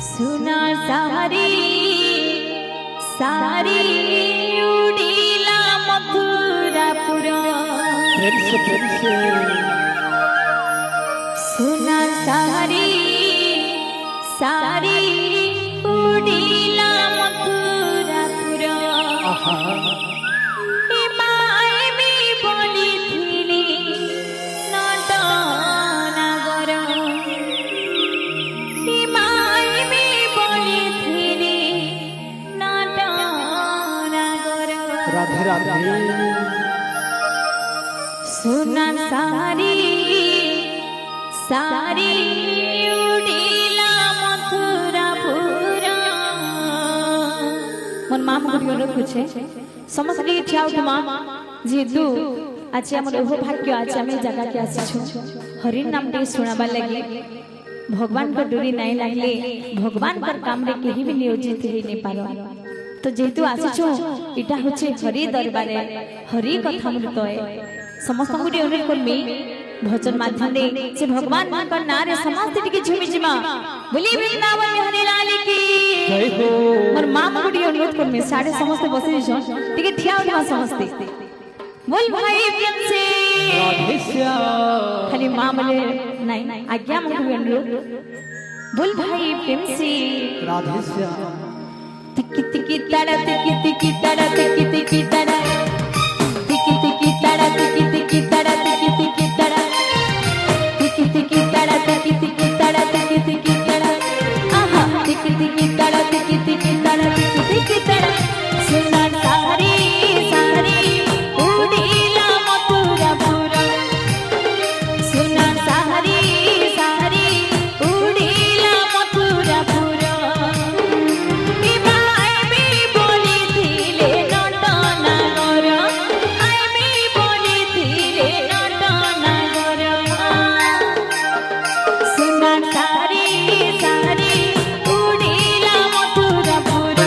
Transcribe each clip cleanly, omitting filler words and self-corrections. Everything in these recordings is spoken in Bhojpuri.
सुना सारी सारी उड़ीला मथुरापुर सुना सारी सारी उड़ीला मथुरापुर राधे राधे सुना सारी सारी उड़ीला मथुरापुर मन माँ को अनुरोध पूछे समस्त ठिया उठ माँ जेहेतु आज आम भाग्य आज आम जगह के आसीछु हरि नाम टे सुनाबा लगे भगवान को डोरी नहीं लगले भगवान कर काम रे केही भी नियोजित हे नहीं पारो तो जेहेतु आसीछु इटा होचे हरि दरबारे हरि कथा मृत समस्त को अनुरोध करमी भजन माध्यम रे से भगवान का नाम रे समस्त टिके झुमी जिमा बोली वृंदावन हरि लाल की जय हो मोर मां को अनुरोध करमी साडे समस्त बसे छ टिके ठिया उठा समस्त बोल भाई प्रेम से राधे श्याम खाली मां बोले नहीं आज्ञा मुझे अनुरोध बोल भाई प्रेम से राधे श्याम तिकी तिकी तड़ा तिकी तिकी तड़ा तिकी तिकी तड़ा तिकी तिकी तड़ा तिकी तिकी तड़ा तिकी तिकी तड़ा तिकी तिकी तड़ा तिकी तिकी तड़ा तिकी तिकी तड़ा आहा तिकी तिकी तड़ा तिकी तिकी तड़ा तिकी तिकी तड़ा सुना सारी सारी उड़ीला मथुरापुर सुना सारी सारी उड़ीला मथुरापुर सारी सारी उड़ीला मथुरापुर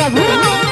प्रभु